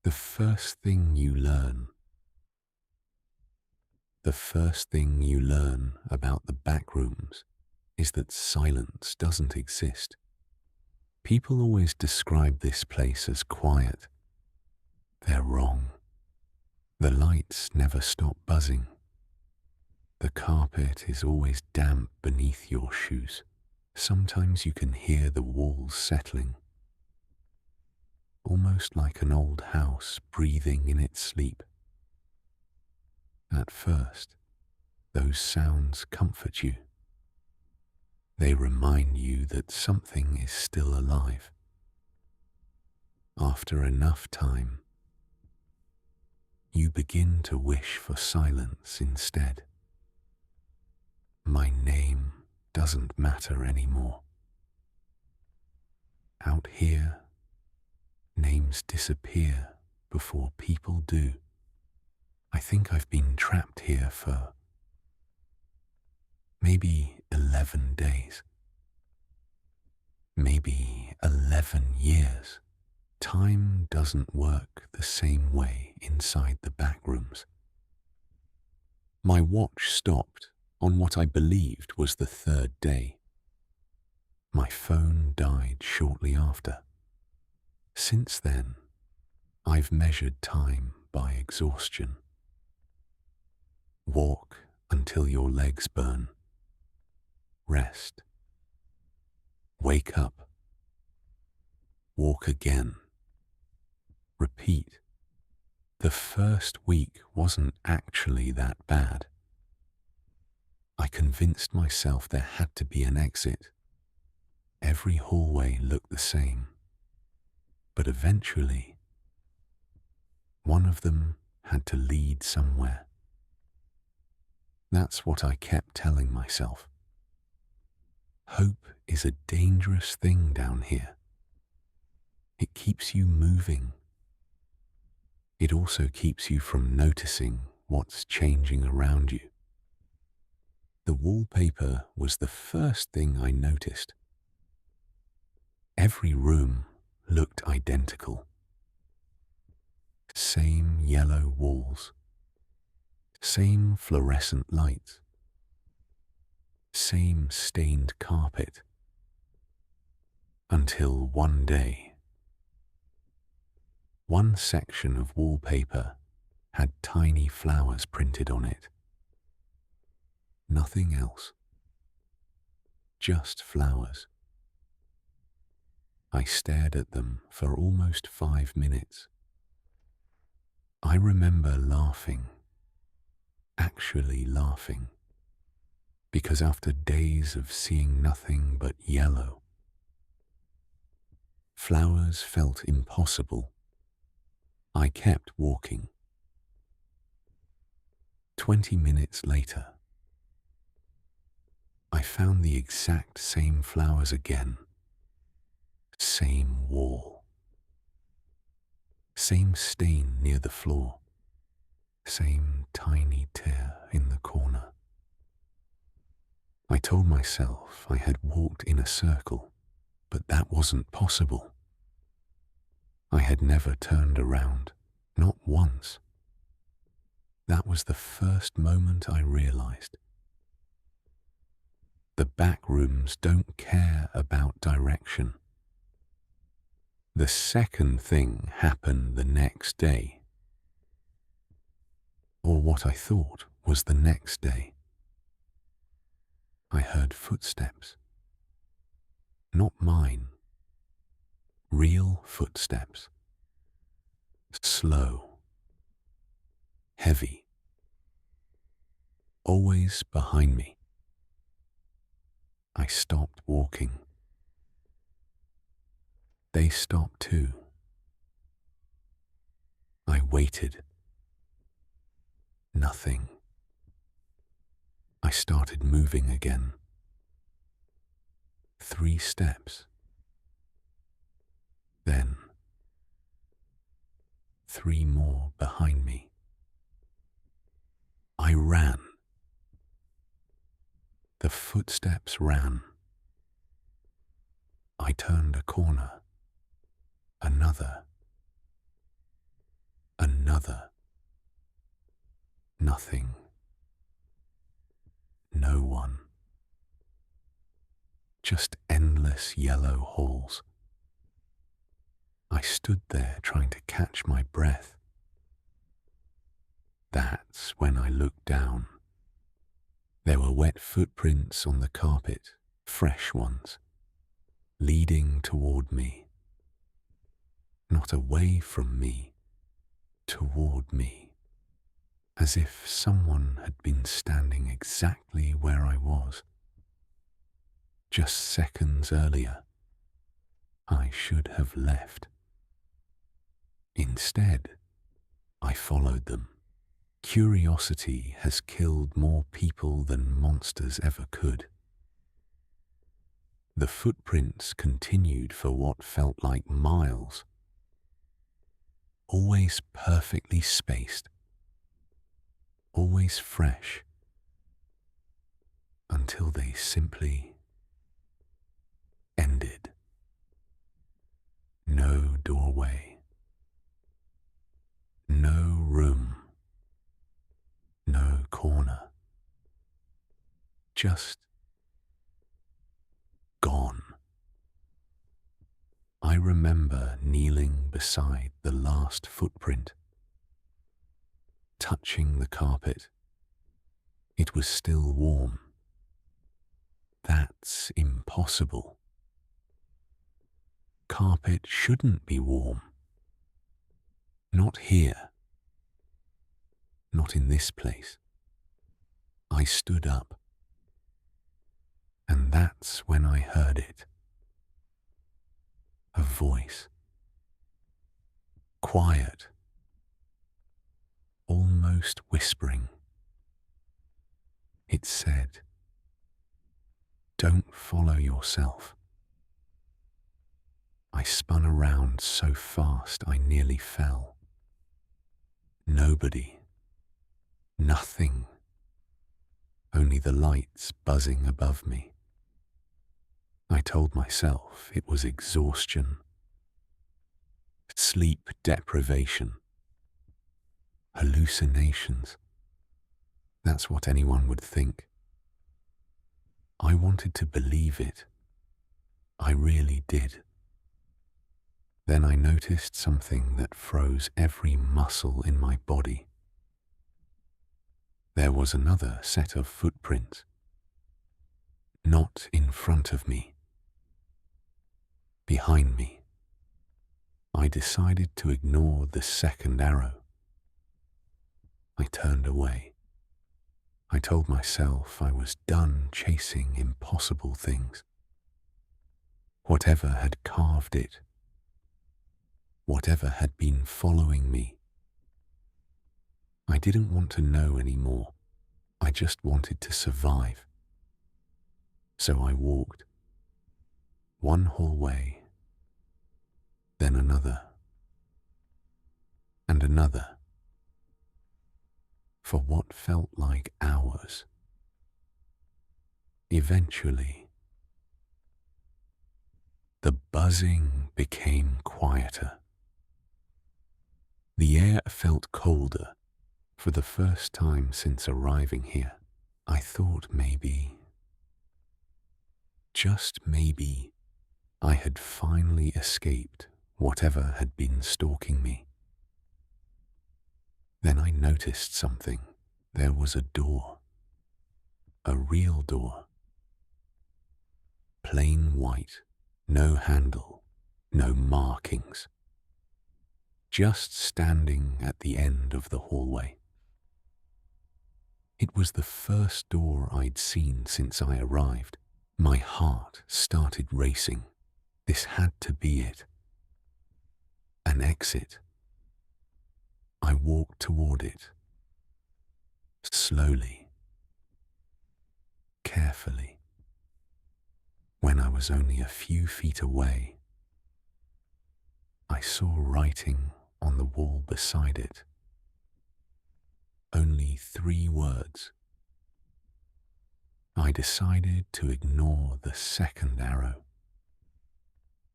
The first thing you learn, the first thing you learn about the backrooms is that silence doesn't exist. People always describe this place as quiet. They're wrong. The lights never stop buzzing. The carpet is always damp beneath your shoes. Sometimes you can hear the walls settling, almost like an old house breathing in its sleep. At first, those sounds comfort you. They remind you that something is still alive. After enough time, you begin to wish for silence instead. My name doesn't matter anymore. Out here, names disappear before people do. I think I've been trapped here for maybe 11 days. Maybe 11 years. Time doesn't work the same way inside the backrooms. My watch stopped on what I believed was the third day. My phone died shortly after. Since then, I've measured time by exhaustion. Walk until your legs burn. Rest. Wake up. Walk again. Repeat. The first week wasn't actually that bad. I convinced myself there had to be an exit. Every hallway looked the same. But eventually, one of them had to lead somewhere. That's what I kept telling myself. Hope is a dangerous thing down here. It keeps you moving. It also keeps you from noticing what's changing around you. The wallpaper was the first thing I noticed. Every room looked identical. Same yellow walls, same fluorescent lights, same stained carpet. Until one day, one section of wallpaper had tiny flowers printed on it. Nothing else. Just flowers. I stared at them for almost 5 minutes. I remember laughing, actually laughing, because after days of seeing nothing but yellow, flowers felt impossible. I kept walking. 20 minutes later, I found the exact same flowers again. Same wall. Same stain near the floor. Same tiny tear in the corner. I told myself I had walked in a circle, but that wasn't possible. I had never turned around, not once. That was the first moment I realized. The back rooms don't care about direction. The second thing happened the next day, or what I thought was the next day. I heard footsteps. Not mine. Real footsteps. Slow. Heavy. Always behind me. I stopped walking. They stopped too. I waited. Nothing. I started moving again. 3 steps. Then 3 more behind me. I ran. The footsteps ran. I turned a corner. Another. Another. Nothing. No one. Just endless yellow halls. I stood there trying to catch my breath. That's when I looked down. There were wet footprints on the carpet, fresh ones, leading toward me. Not away from me, toward me, as if someone had been standing exactly where I was. Just seconds earlier, I should have left. Instead, I followed them. Curiosity has killed more people than monsters ever could. The footprints continued for what felt like miles, always perfectly spaced, always fresh, until they simply ended. No doorway, no room, no corner, just gone. I remember kneeling beside the last footprint, touching the carpet. It was still warm. That's impossible. Carpet shouldn't be warm. Not here. Not in this place. I stood up, and that's when I heard it. A voice. Quiet. Almost whispering. It said, "Don't follow yourself." I spun around so fast I nearly fell. Nobody. Nothing. Only the lights buzzing above me. I told myself it was exhaustion, sleep deprivation, hallucinations. That's what anyone would think. I wanted to believe it. I really did. Then I noticed something that froze every muscle in my body. There was another set of footprints. Not in front of me. Behind me. I decided to ignore the second arrow. I turned away. I told myself I was done chasing impossible things. Whatever had carved it, whatever had been following me, I didn't want to know anymore. I just wanted to survive. So I walked. One hallway, then another, and another, for what felt like hours. Eventually, the buzzing became quieter. The air felt colder. For the first time since arriving here, I thought maybe, just maybe, I had finally escaped whatever had been stalking me. Then I noticed something. There was a door. A real door. Plain white, no handle, no markings. Just standing at the end of the hallway. It was the first door I'd seen since I arrived. My heart started racing. This had to be it. An exit. I walked toward it. Slowly. Carefully. When I was only a few feet away, I saw writing on the wall beside it. Only 3 words. I decided to ignore the second arrow.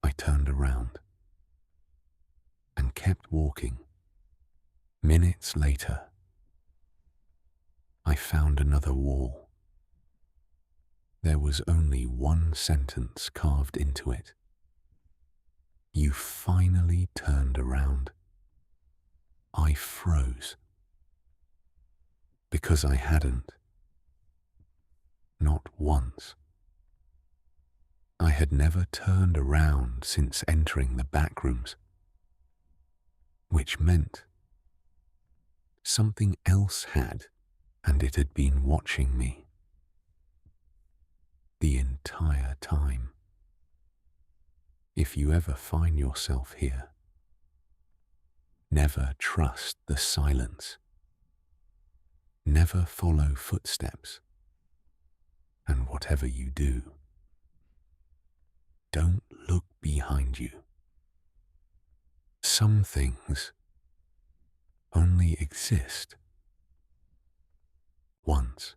I turned around and kept walking. Minutes later, I found another wall. There was only one sentence carved into it. You finally turned around. I froze. Because I hadn't. Not once. I had never turned around since entering the backrooms, which meant something else had, and it had been watching me the entire time. If you ever find yourself here, never trust the silence. Never follow footsteps. And whatever you do, don't look behind you. Some things only exist once.